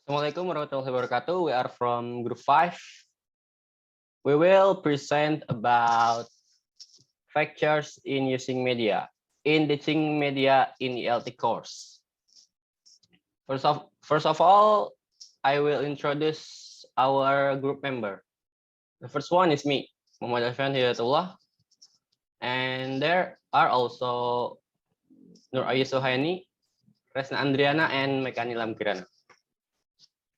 Assalamualaikum warahmatullahi wabarakatuh. We are from Group 5. We will present about factors in using media, in teaching media in ELT course. First of all, I will introduce our group member. The first one is me, Muhammad Alfian Hidayatullah. And there are also Nur Ayu Suhaini, Resna Andriana, and Mekani Lamkirana.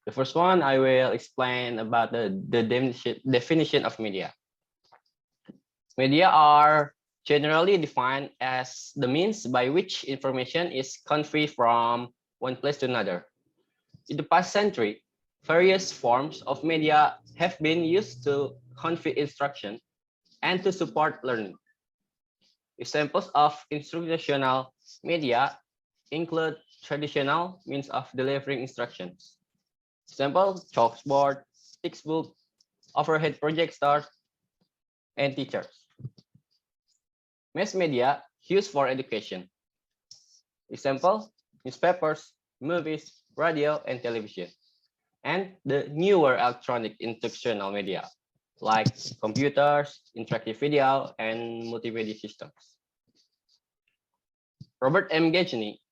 The first one, I will explain about the definition of media. Media are generally defined as the means by which information is conveyed from one place to another. In the past century, various forms of media have been used to convey instruction and to support learning. Examples of instructional media include traditional means of delivering instructions. Example, chalkboard, textbook, overhead projectors, and teachers. Mass media used for education. Example, newspapers, movies, radio, and television. And the newer electronic instructional media, like computers, interactive video, and multimedia systems. Robert M. Gagné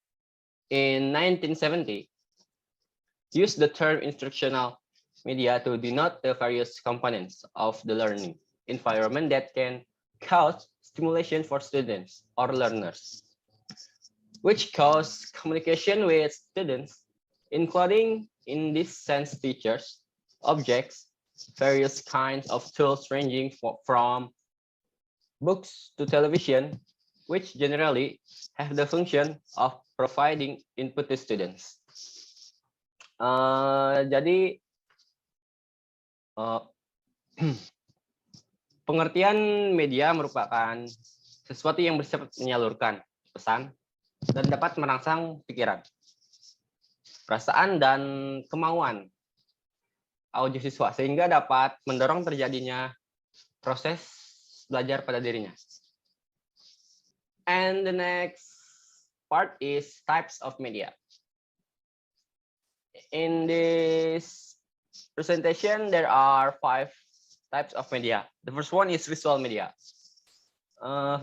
in 1970 used the term instructional media to denote the various components of the learning environment that can cause stimulation for students or learners, which cause communication with students, including in this sense teachers, objects, various kinds of tools ranging from books to television, which generally have the function of providing input to students. Jadi pengertian media merupakan sesuatu yang bersifat menyalurkan pesan dan dapat merangsang pikiran, perasaan, dan kemauan audio siswa sehingga dapat mendorong terjadinya proses belajar pada dirinya. And the next part is types of media. In this presentation, there are 5 types of media. The first one is visual media.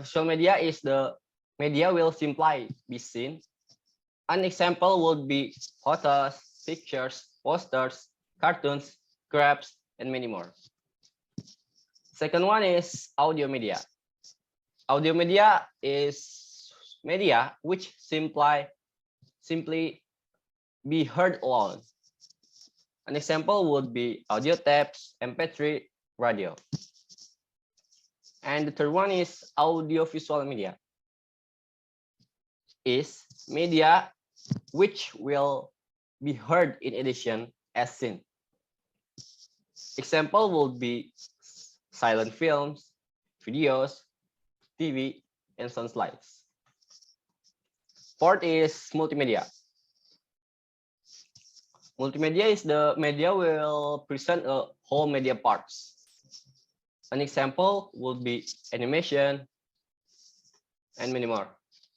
Visual media is the media will simply be seen. An example would be photos, pictures, posters, cartoons, graphs, and many more. Second one is audio media. Audio media is media which simply be heard alone. An example would be audio tapes, MP3, radio. And the third one is audiovisual media. Is media which will be heard in addition as seen. Example would be silent films, videos, TV, and sound slides. Fourth is multimedia. Multimedia is the media will present a whole media parts. An example would be animation and many more.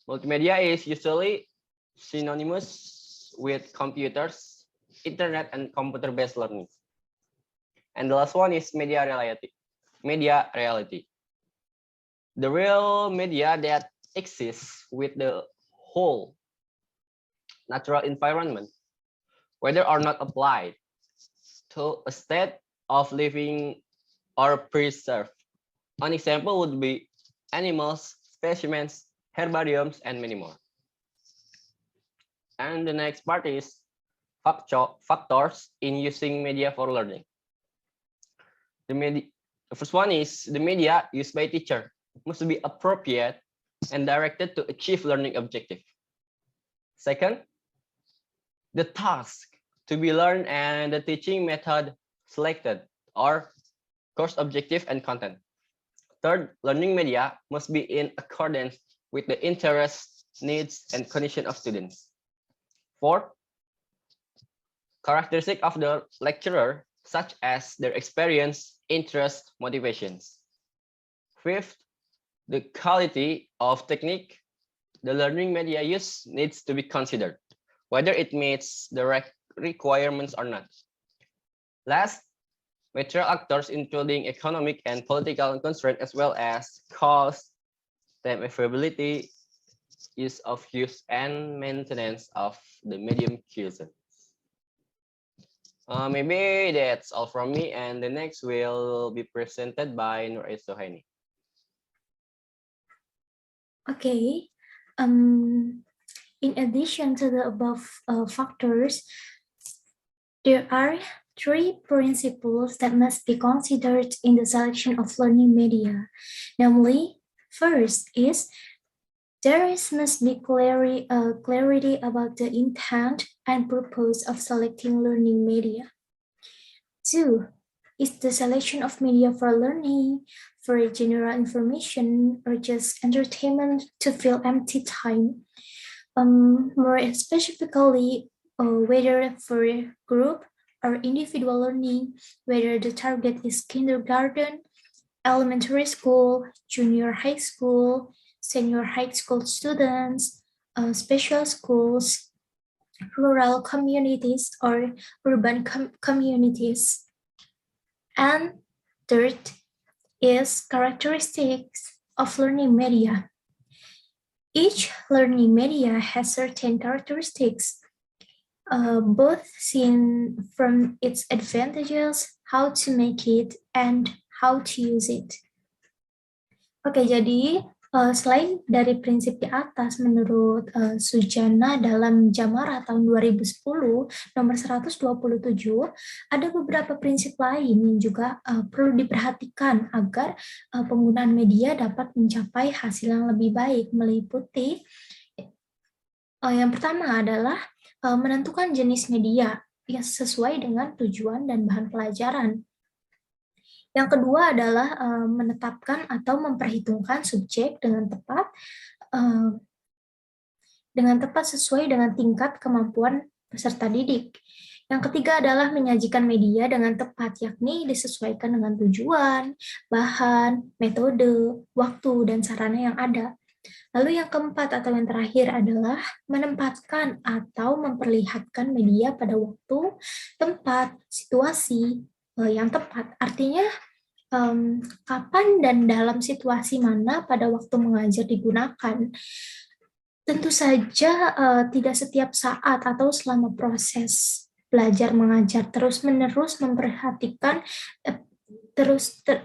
Multimedia is usually synonymous with computers, internet, and computer-based learning. And the last one is media reality. Media reality. The real media that exists with the whole natural environment, whether or not applied to a state of living or preserved. An example would be animals, specimens, herbariums, and many more. And the next part is factors in using media for learning. The first one is the media used by teacher must be appropriate and directed to achieve learning objective. Second, the task to be learned and the teaching method selected or course objective and content. Third, learning media must be in accordance with the interests, needs, and condition of students. Fourth, characteristic of the lecturer, such as their experience, interest, motivations. Fifth, the quality of technique the learning media use needs to be considered, whether it meets the requirements or not. Last, material actors including economic and political constraints as well as cost, time availability, ease of use, and maintenance of the medium chosen. Maybe that's all from me, and the next will be presented by Nur Sohaini. Okay. In addition to the above factors, there are three principles that must be considered in the selection of learning media. Namely, first is there must be clarity about the intent and purpose of selecting learning media. Two is the selection of media for learning, for general information, or just entertainment to fill empty time. More specifically, whether for group or individual learning, whether the target is kindergarten, elementary school, junior high school, senior high school students, special schools, rural communities, or urban communities. And third is characteristics of learning media. Each learning media has certain characteristics, both seen from its advantages, how to make it, and how to use it. Oke, jadi selain dari prinsip di atas, menurut Sujana dalam Jamara tahun 2010, nomor 127, ada beberapa prinsip lain yang juga perlu diperhatikan agar penggunaan media dapat mencapai hasil yang lebih baik, meliputi yang pertama adalah menentukan jenis media yang sesuai dengan tujuan dan bahan pelajaran. Yang kedua adalah menetapkan atau memperhitungkan subjek dengan tepat sesuai dengan tingkat kemampuan peserta didik. Yang ketiga adalah menyajikan media dengan tepat, yakni disesuaikan dengan tujuan, bahan, metode, waktu, dan sarana yang ada. Lalu yang keempat atau yang terakhir adalah menempatkan atau memperlihatkan media pada waktu, tempat, situasi yang tepat. Artinya kapan dan dalam situasi mana pada waktu mengajar digunakan. Tentu saja tidak setiap saat atau selama proses belajar mengajar terus-menerus memperhatikan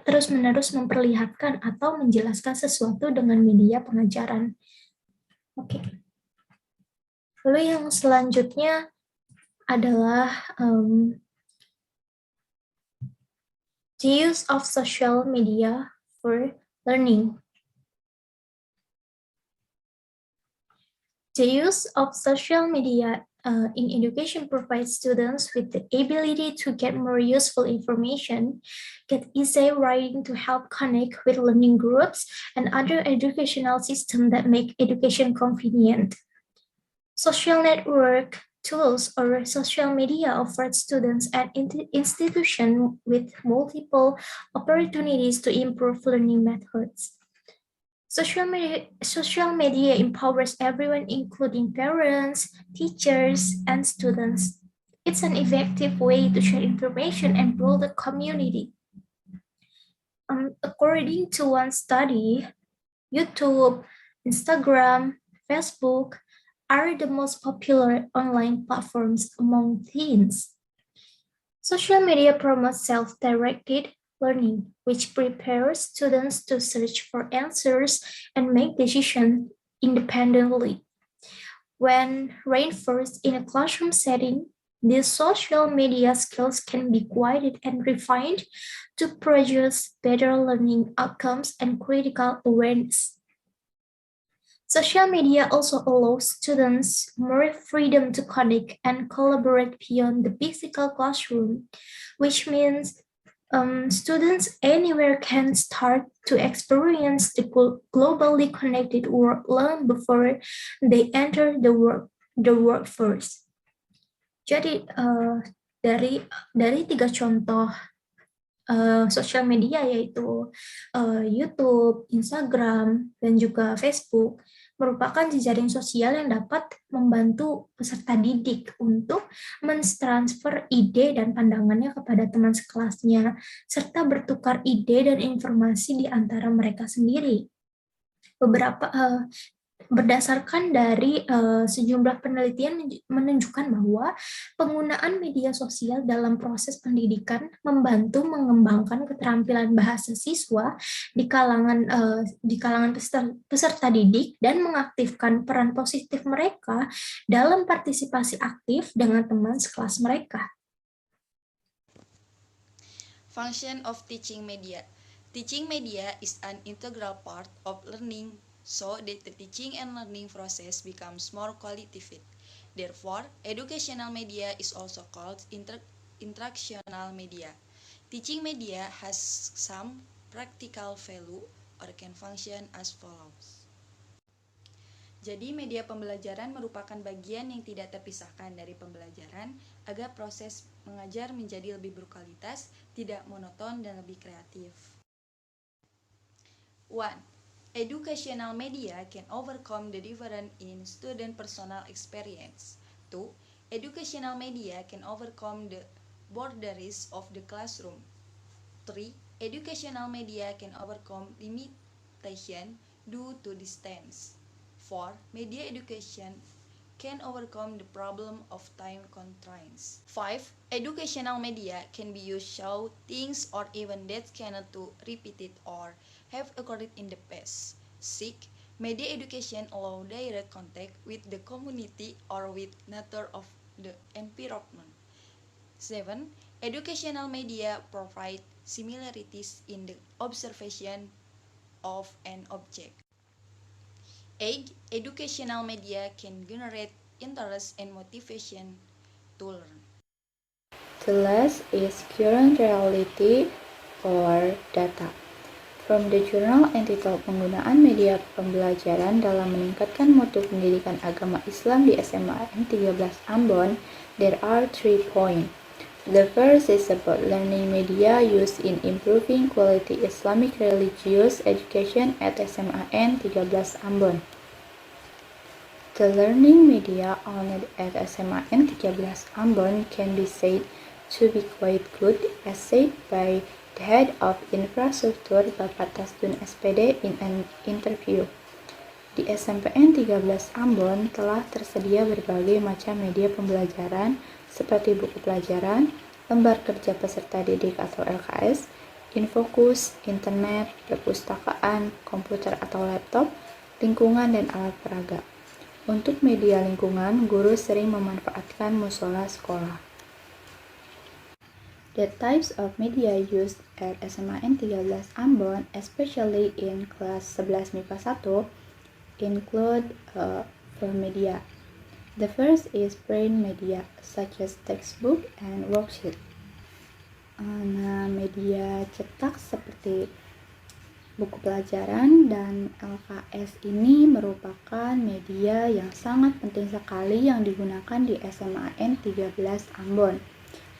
terus-menerus memperlihatkan atau menjelaskan sesuatu dengan media pengajaran. Oke. Lalu yang selanjutnya adalah the use of social media for learning. The use of social media in education provides students with the ability to get more useful information, get essay writing to help connect with learning groups and other educational systems that make education convenient. Social network tools or social media offers students and institutions with multiple opportunities to improve learning methods. Social media empowers everyone, including parents, teachers, and students. It's an effective way to share information and build a community. According to one study, YouTube, Instagram, Facebook are the most popular online platforms among teens. Social media promotes self-directed learning, which prepares students to search for answers and make decisions independently. When reinforced in a classroom setting, these social media skills can be guided and refined to produce better learning outcomes and critical awareness. Social media also allows students more freedom to connect and collaborate beyond the physical classroom, which means students anywhere can start to experience the globally connected world long before they enter the workforce. Jadi dari 3 contoh sosial media yaitu YouTube, Instagram, dan juga Facebook, merupakan jejaring sosial yang dapat membantu peserta didik untuk mentransfer ide dan pandangannya kepada teman sekelasnya, serta bertukar ide dan informasi di antara mereka sendiri. Berdasarkan dari sejumlah penelitian menunjukkan bahwa penggunaan media sosial dalam proses pendidikan membantu mengembangkan keterampilan bahasa siswa di kalangan peserta didik dan mengaktifkan peran positif mereka dalam partisipasi aktif dengan teman sekelas mereka. Function of teaching media. Teaching media is an integral part of learning so that the teaching and learning process becomes more qualitative. Therefore, educational media is also called instructional media. Teaching media has some practical value or can function as follows. Jadi, media pembelajaran merupakan bagian yang tidak terpisahkan dari pembelajaran agar proses mengajar menjadi lebih berkualitas, tidak monoton, dan lebih kreatif. 1. Educational media can overcome the difference in student personal experience. 2. Educational media can overcome the boundaries of the classroom. 3. Educational media can overcome limitation due to distance. 4. Media education can overcome the problem of time constraints. 5. Educational media can be used to show things or even that cannot be repeated or have occurred in the past. 6. Media education allow direct contact with the community or with nature of the environment. 7. Educational media provide similarities in the observation of an object. 8. Educational media can generate interest and motivation to learn. The last is current reality or data. From the journal entitled Penggunaan Media Pembelajaran dalam Meningkatkan Mutu Pendidikan Agama Islam di SMAN 13 Ambon, there are 3 points. The first is about learning media used in improving quality Islamic religious education at SMAN 13 Ambon. The learning media owned at SMAN 13 Ambon can be said to be quite good, as said by the head of infrastructure Bapak Tasdun SPD in an interview. Di SMPN 13 Ambon telah tersedia berbagai macam media pembelajaran seperti buku pelajaran, lembar kerja peserta didik atau LKS, infokus, internet, perpustakaan, komputer atau laptop, lingkungan dan alat peraga. Untuk media lingkungan, guru sering memanfaatkan musola sekolah. The types of media used at SMAN 13 Ambon, especially in kelas 11 MIPA 1, include four media. The first is print media, such as textbook and worksheet. Media cetak seperti buku pelajaran dan LKS ini merupakan media yang sangat penting sekali yang digunakan di SMAN 13 Ambon.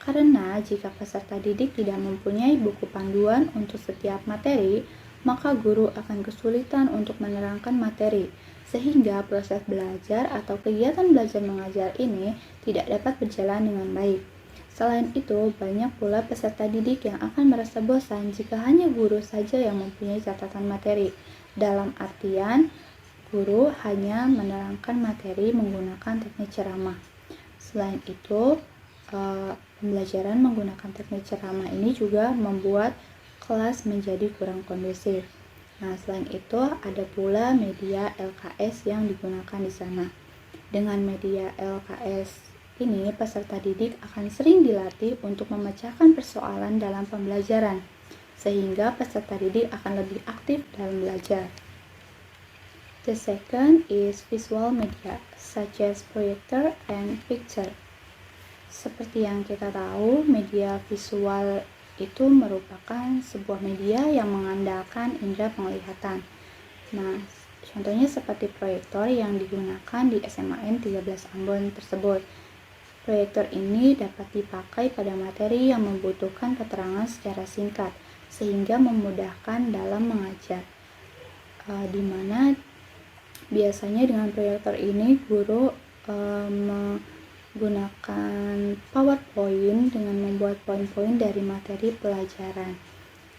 Karena jika peserta didik tidak mempunyai buku panduan untuk setiap materi, maka guru akan kesulitan untuk menerangkan materi, sehingga proses belajar atau kegiatan belajar mengajar ini tidak dapat berjalan dengan baik. Selain itu, banyak pula peserta didik yang akan merasa bosan jika hanya guru saja yang mempunyai catatan materi. Dalam artian, guru hanya menerangkan materi menggunakan teknik ceramah. Selain itu, pembelajaran menggunakan teknik ceramah ini juga membuat kelas menjadi kurang kondusif. Selain itu ada pula media LKS yang digunakan di sana. Dengan media LKS ini, peserta didik akan sering dilatih untuk memecahkan persoalan dalam pembelajaran, sehingga peserta didik akan lebih aktif dalam belajar. The second is visual media, such as projector and picture. Seperti yang kita tahu, media visual itu merupakan sebuah media yang mengandalkan indera penglihatan. Contohnya seperti proyektor yang digunakan di SMAN 13 Ambon tersebut. Proyektor ini dapat dipakai pada materi yang membutuhkan keterangan secara singkat, sehingga memudahkan dalam mengajar, di mana Biasanya dengan proyektor ini guru menggunakan PowerPoint dengan membuat poin-poin dari materi pelajaran.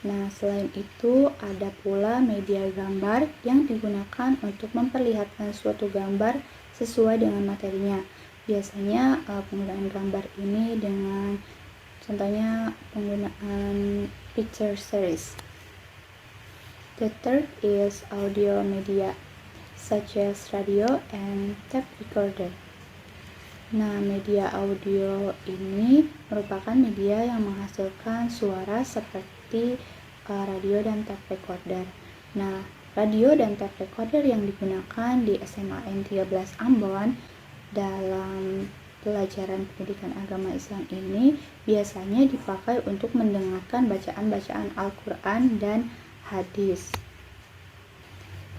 Nah, selain itu ada pula media gambar yang digunakan untuk memperlihatkan suatu gambar sesuai dengan materinya. Biasanya penggunaan gambar ini dengan contohnya penggunaan picture series. The third is audio media, such as radio and tape recorder. Nah, media audio ini merupakan media yang menghasilkan suara seperti radio dan tape recorder. Nah, radio dan tape recorder yang digunakan di SMAN 13 Ambon dalam pelajaran pendidikan agama Islam ini biasanya dipakai untuk mendengarkan bacaan-bacaan Al-Quran dan hadis.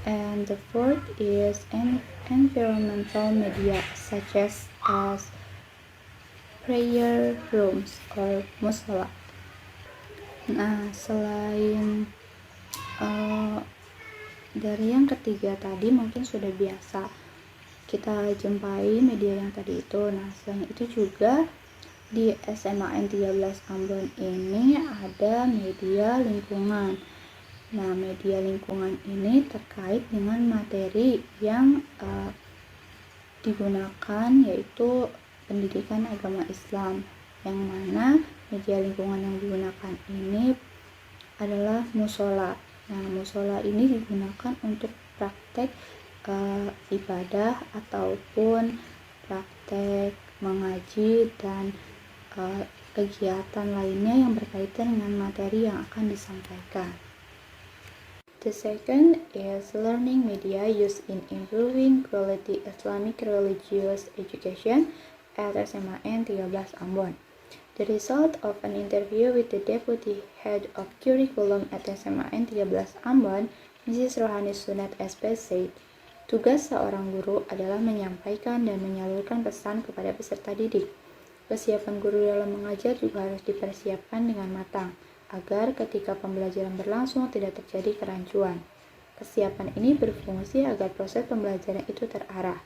And the fourth is environmental media such as prayer rooms or mushola. Nah, selain dari yang ketiga tadi mungkin sudah biasa kita jumpai media yang tadi itu. Nah, selain itu juga di SMAN 13 Ambon ini ada media lingkungan. Nah, media lingkungan ini terkait dengan materi yang digunakan, yaitu pendidikan agama Islam, yang mana media lingkungan yang digunakan ini adalah musola. Nah, musola ini digunakan untuk praktek ibadah ataupun praktek mengaji dan kegiatan lainnya yang berkaitan dengan materi yang akan disampaikan. The second is learning media used in improving quality Islamic religious education at SMAN 13 Ambon. The result of an interview with the Deputy Head of Curriculum at SMAN 13 Ambon, Mrs. Rohani Sunat SP said, tugas seorang guru adalah menyampaikan dan menyalurkan pesan kepada peserta didik. Kesiapan guru dalam mengajar juga harus dipersiapkan dengan matang, agar ketika pembelajaran berlangsung tidak terjadi kerancuan. Kesiapan ini berfungsi agar proses pembelajaran itu terarah.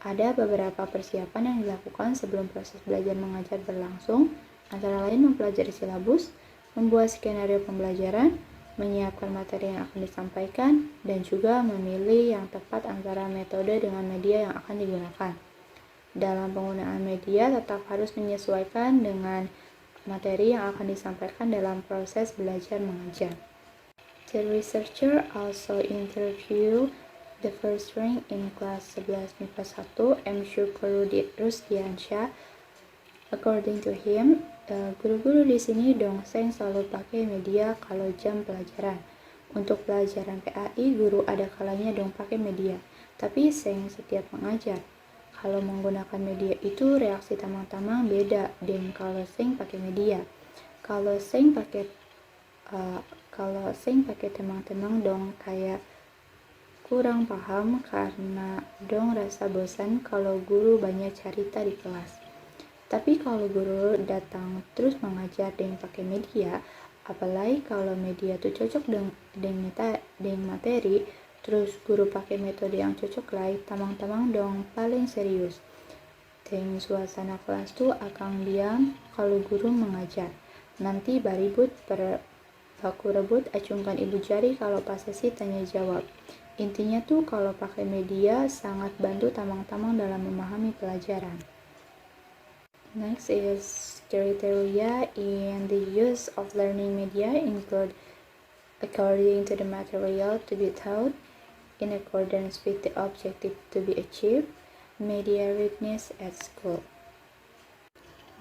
Ada beberapa persiapan yang dilakukan sebelum proses belajar mengajar berlangsung, antara lain mempelajari silabus, membuat skenario pembelajaran, menyiapkan materi yang akan disampaikan, dan juga memilih yang tepat antara metode dengan media yang akan digunakan. Dalam penggunaan media tetap harus menyesuaikan dengan materi yang akan disampaikan dalam proses belajar mengajar. The researcher also interviewed the first rank in class 11 MIPA 1, M. Syukurudin Rusdiansyah. According to him, guru-guru di sini dongseng selalu pakai media kalau jam pelajaran. Untuk pelajaran PAI, guru ada kalanya dong pakai media, tapi seng setiap mengajar. Kalau menggunakan media itu reaksi tamang-tamang beda dengan kalau seng pakai media. Kalau seng pakai temang-temang dong kayak kurang paham karena dong rasa bosan kalau guru banyak cerita di kelas. Tapi kalau guru datang terus mengajar dengan pakai media, apalagi kalau media tuh cocok dengan materi, terus guru pakai metode yang cocok lain, tamang-tamang dong paling serius. Dan suasana kelas tuh akan diam kalau guru mengajar. Nanti baribut baku rebut acungkan ibu jari kalau pas sesi tanya jawab. Intinya tuh kalau pakai media sangat bantu tamang-tamang dalam memahami pelajaran. Next is criteria in the use of learning media include according to the material to be taught, in accordance with the objective to be achieved, media readiness at school.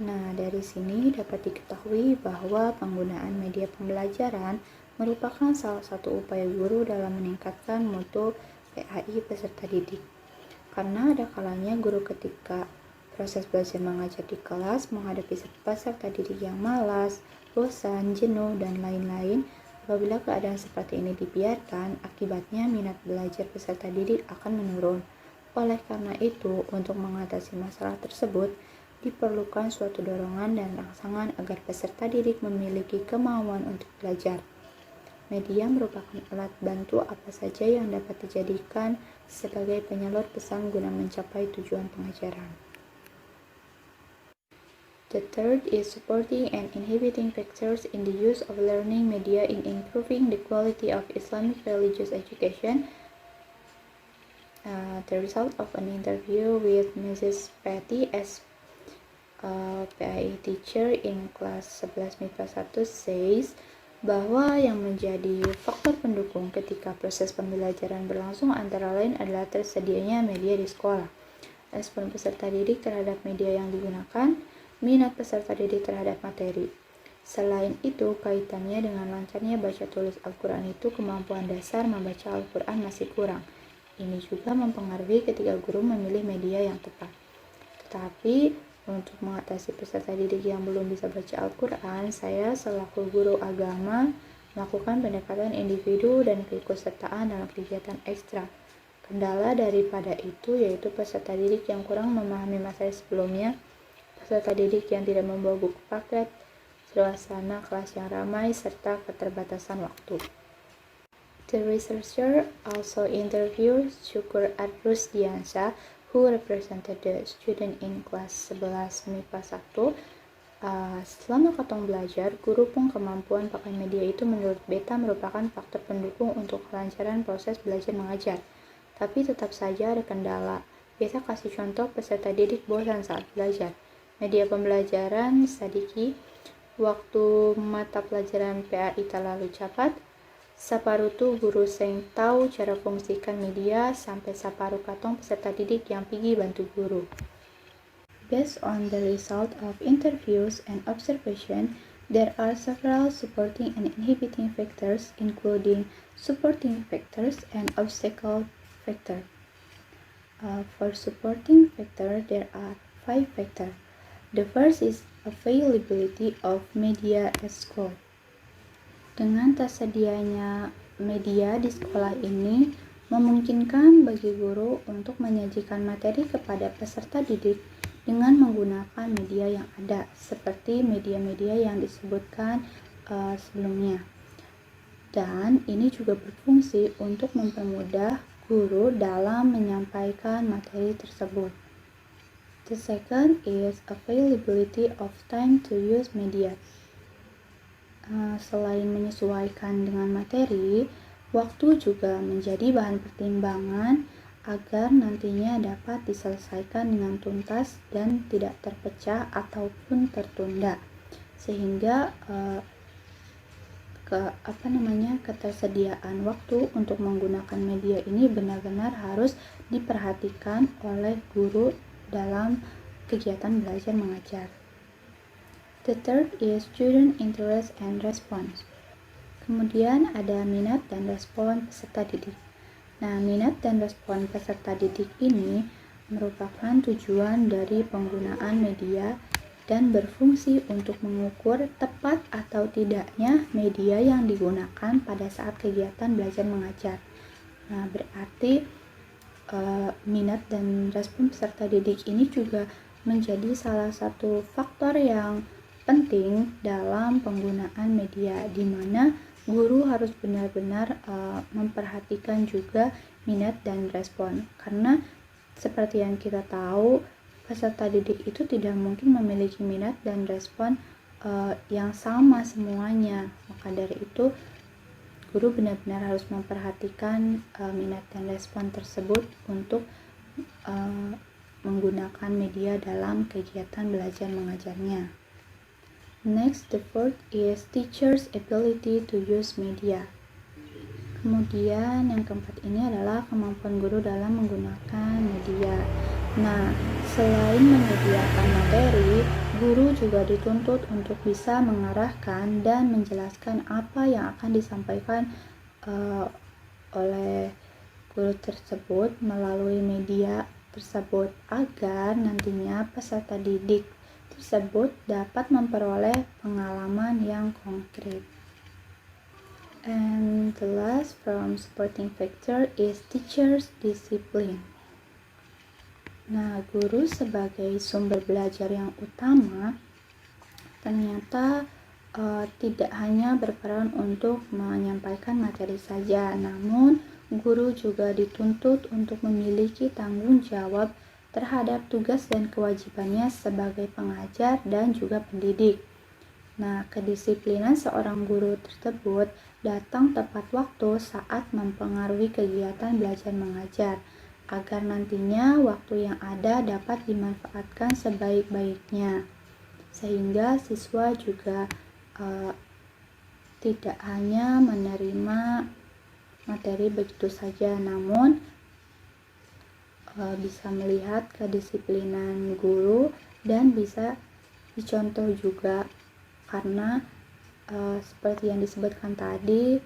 Nah, dari sini dapat diketahui bahwa penggunaan media pembelajaran merupakan salah satu upaya guru dalam meningkatkan mutu PAI peserta didik. Karena ada kalanya guru ketika proses belajar mengajar di kelas menghadapi peserta didik yang malas, bosan, jenuh, dan lain-lain. Apabila keadaan seperti ini dibiarkan, akibatnya minat belajar peserta didik akan menurun. Oleh karena itu, untuk mengatasi masalah tersebut, diperlukan suatu dorongan dan rangsangan agar peserta didik memiliki kemauan untuk belajar. Media merupakan alat bantu apa saja yang dapat dijadikan sebagai penyalur pesan guna mencapai tujuan pengajaran. The third is supporting and inhibiting factors in the use of learning media in improving the quality of Islamic religious education. The result of an interview with Mrs. Patty as a PAE teacher in class 11 MIPA 1 says bahwa yang menjadi faktor pendukung ketika proses pembelajaran berlangsung antara lain adalah tersedianya media di sekolah, respon peserta didik terhadap media yang digunakan, minat peserta didik terhadap materi. Selain itu, kaitannya dengan lancarnya baca tulis Al-Quran itu kemampuan dasar membaca Al-Quran masih kurang. Ini juga mempengaruhi ketika guru memilih media yang tepat. Tetapi, untuk mengatasi peserta didik yang belum bisa baca Al-Quran, saya selaku guru agama melakukan pendekatan individu dan keikutsertaan dalam kegiatan ekstra. Kendala daripada itu yaitu peserta didik yang kurang memahami materi sebelumnya, peserta didik yang tidak membawa buku paket, suasana kelas yang ramai, serta keterbatasan waktu. The researcher also interviewed Syukur Adrusdiansyah, who represented the student in class 11 MIPA 1. Selama Katong belajar, guru pun kemampuan pakai media itu menurut Beta merupakan faktor pendukung untuk kelancaran proses belajar mengajar. Tapi tetap saja ada kendala. Beta kasih contoh peserta didik bosan saat belajar. Media pembelajaran sadiki, waktu mata pelajaran PAI terlalu cepat, saparutu guru seng tahu cara fungsikan media sampai saparuh katong peserta didik yang pergi bantu guru. Based on the result of interviews and observation, there are several supporting and inhibiting factors, including supporting factors and obstacle factor. For supporting factor, there are 5 factors. The first is availability of media at school. Dengan tersedianya media di sekolah ini memungkinkan bagi guru untuk menyajikan materi kepada peserta didik dengan menggunakan media yang ada, seperti media-media yang disebutkan sebelumnya. Dan ini juga berfungsi untuk mempermudah guru dalam menyampaikan materi tersebut. The second is availability of time to use media. Selain menyesuaikan dengan materi, waktu juga menjadi bahan pertimbangan agar nantinya dapat diselesaikan dengan tuntas dan tidak terpecah ataupun tertunda, sehingga ketersediaan waktu untuk menggunakan media ini benar-benar harus diperhatikan oleh guru dalam kegiatan belajar mengajar. The third is student interest and response. Kemudian ada minat dan respon peserta didik. Nah, minat dan respon peserta didik ini merupakan tujuan dari penggunaan media dan berfungsi untuk mengukur tepat atau tidaknya media yang digunakan pada saat kegiatan belajar mengajar. Nah, berarti minat dan respon peserta didik ini juga menjadi salah satu faktor yang penting dalam penggunaan media, di mana guru harus benar-benar memperhatikan juga minat dan respon, karena seperti yang kita tahu peserta didik itu tidak mungkin memiliki minat dan respon yang sama semuanya. Maka dari itu guru benar-benar harus memperhatikan minat dan respon tersebut untuk menggunakan media dalam kegiatan belajar mengajarnya. Next, the fourth is teacher's ability to use media. Kemudian yang keempat ini adalah kemampuan guru dalam menggunakan media. Nah, selain menyediakan materi, guru juga dituntut untuk bisa mengarahkan dan menjelaskan apa yang akan disampaikan oleh guru tersebut melalui media tersebut, agar nantinya peserta didik tersebut dapat memperoleh pengalaman yang konkret. And the last from supporting factor is teacher's discipline. Nah, guru sebagai sumber belajar yang utama ternyata tidak hanya berperan untuk menyampaikan materi saja, namun guru juga dituntut untuk memiliki tanggung jawab terhadap tugas dan kewajibannya sebagai pengajar dan juga pendidik. Nah, kedisiplinan seorang guru tersebut datang tepat waktu saat mempengaruhi kegiatan belajar mengajar, agar nantinya waktu yang ada dapat dimanfaatkan sebaik-baiknya, sehingga siswa juga tidak hanya menerima materi begitu saja, namun bisa melihat kedisiplinan guru dan bisa dicontoh juga, karena seperti yang disebutkan tadi,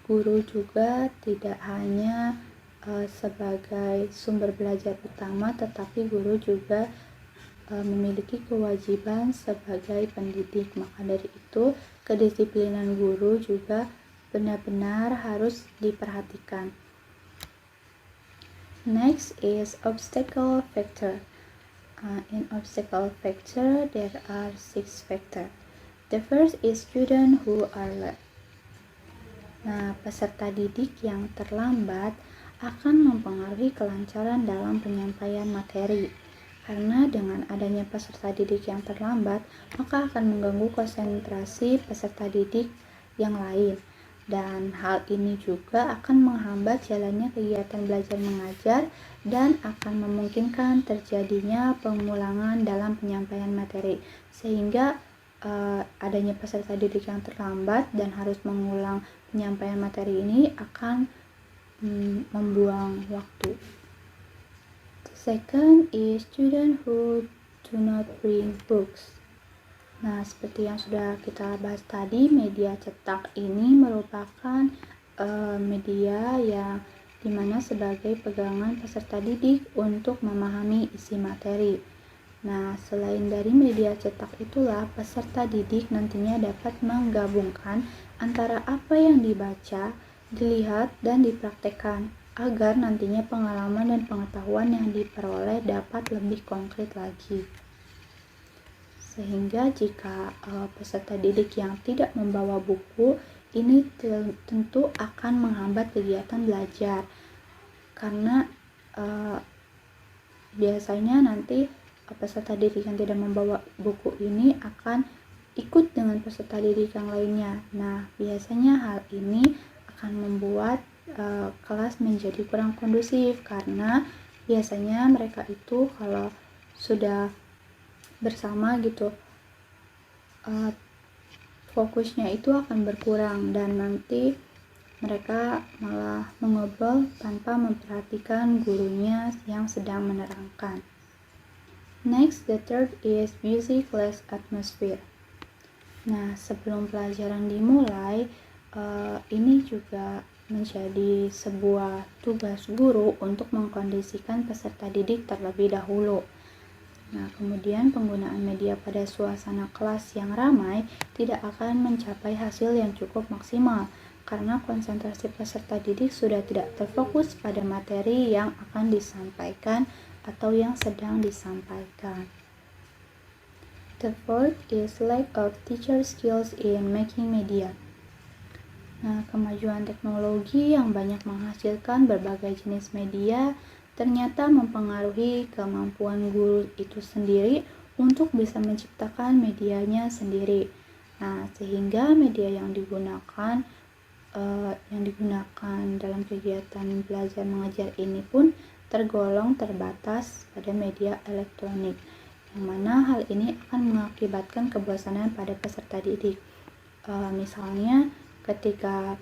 guru juga tidak hanya sebagai sumber belajar utama, tetapi guru juga memiliki kewajiban sebagai pendidik. Maka dari itu, kedisiplinan guru juga benar-benar harus diperhatikan. Next is obstacle factor. In obstacle factor, there are 6 factors. The first is students who are late. Nah, peserta didik yang terlambat akan mempengaruhi kelancaran dalam penyampaian materi. Karena dengan adanya peserta didik yang terlambat, maka akan mengganggu konsentrasi peserta didik yang lain. Dan hal ini juga akan menghambat jalannya kegiatan belajar mengajar dan akan memungkinkan terjadinya pengulangan dalam penyampaian materi. Sehingga adanya peserta didik yang terlambat dan harus mengulang penyampaian materi ini akan membuang waktu. Second is student who do not bring books. Nah, seperti yang sudah kita bahas tadi, media cetak ini merupakan media yang dimana sebagai pegangan peserta didik untuk memahami isi materi. Nah, selain dari media cetak itulah, peserta didik nantinya dapat menggabungkan antara apa yang dibaca, dilihat, dan dipraktekkan, agar nantinya pengalaman dan pengetahuan yang diperoleh dapat lebih konkret lagi. Sehingga jika peserta didik yang tidak membawa buku, ini tentu akan menghambat kegiatan belajar. Karena biasanya nanti peserta didik yang tidak membawa buku ini akan ikut dengan peserta didik yang lainnya. Nah, biasanya hal ini akan membuat kelas menjadi kurang kondusif, karena biasanya mereka itu kalau sudah bersama gitu, fokusnya itu akan berkurang dan nanti mereka malah mengobrol tanpa memperhatikan gurunya yang sedang menerangkan. Next, the third is busy class atmosphere. Nah, sebelum pelajaran dimulai, ini juga menjadi sebuah tugas guru untuk mengkondisikan peserta didik terlebih dahulu. Nah, kemudian penggunaan media pada suasana kelas yang ramai tidak akan mencapai hasil yang cukup maksimal, karena konsentrasi peserta didik sudah tidak terfokus pada materi yang akan disampaikan atau yang sedang disampaikan. The fourth is lack of teacher skills in making media. Nah, kemajuan teknologi yang banyak menghasilkan berbagai jenis media ternyata mempengaruhi kemampuan guru itu sendiri untuk bisa menciptakan medianya sendiri. Nah, sehingga media yang digunakan dalam kegiatan belajar mengajar ini pun tergolong terbatas pada media elektronik, yang mana hal ini akan mengakibatkan kebosanan pada peserta didik. Misalnya ketika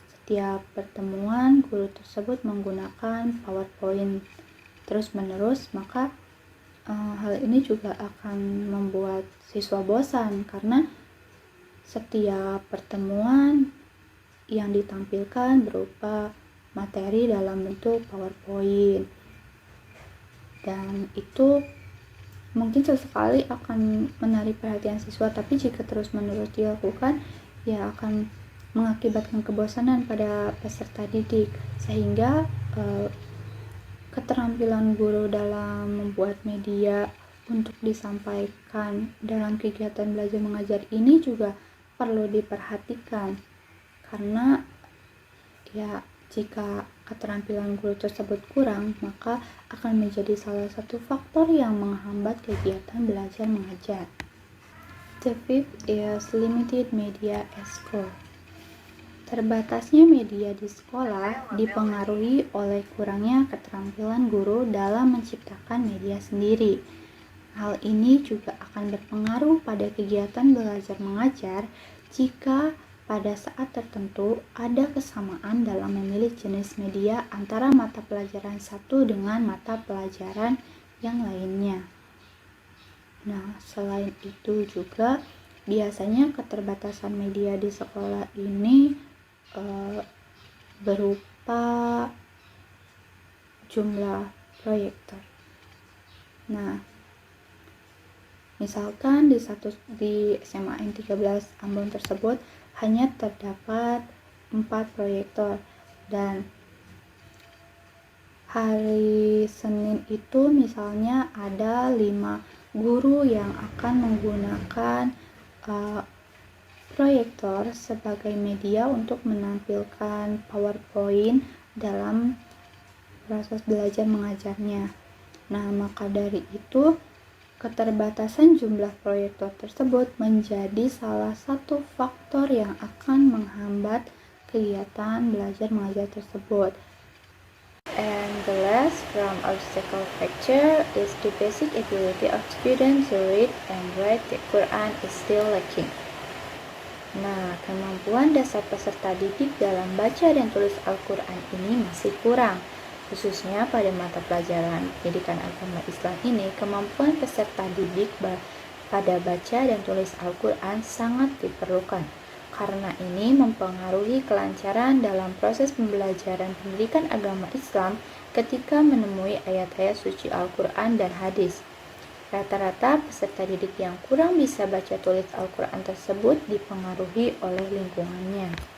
setiap pertemuan guru tersebut menggunakan PowerPoint terus-menerus, maka hal ini juga akan membuat siswa bosan, karena setiap pertemuan yang ditampilkan berupa materi dalam bentuk PowerPoint, dan itu mungkin sesekali akan menarik perhatian siswa, tapi jika terus-menerus dilakukan, ya akan mengakibatkan kebosanan pada peserta didik, sehingga keterampilan guru dalam membuat media untuk disampaikan dalam kegiatan belajar mengajar ini juga perlu diperhatikan, karena ya jika keterampilan guru tersebut kurang, maka akan menjadi salah satu faktor yang menghambat kegiatan belajar mengajar. The fifth is limited media at school. Terbatasnya media di sekolah dipengaruhi oleh kurangnya keterampilan guru dalam menciptakan media sendiri. Hal ini juga akan berpengaruh pada kegiatan belajar mengajar jika pada saat tertentu ada kesamaan dalam memilih jenis media antara mata pelajaran satu dengan mata pelajaran yang lainnya. Nah, selain itu juga biasanya keterbatasan media di sekolah ini berupa jumlah proyektor. Nah, misalkan di SMA N13 Ambon tersebut hanya terdapat 4 proyektor, dan hari Senin itu misalnya ada 5 guru yang akan menggunakan proyektor sebagai media untuk menampilkan PowerPoint dalam proses belajar mengajarnya. Nah, maka dari itu keterbatasan jumlah proyektor tersebut menjadi salah satu faktor yang akan menghambat kegiatan belajar mengajar tersebut. And the last from obstacle factor is the basic ability of students to read and write the Quran is still lacking. Nah, kemampuan dasar peserta didik dalam baca dan tulis Al-Quran ini masih kurang. Khususnya pada mata pelajaran pendidikan agama Islam ini, kemampuan peserta didik pada baca dan tulis Al-Quran sangat diperlukan. Karena ini mempengaruhi kelancaran dalam proses pembelajaran pendidikan agama Islam ketika menemui ayat-ayat suci Al-Quran dan hadis. Rata-rata peserta didik yang kurang bisa baca tulis Al-Quran tersebut dipengaruhi oleh lingkungannya.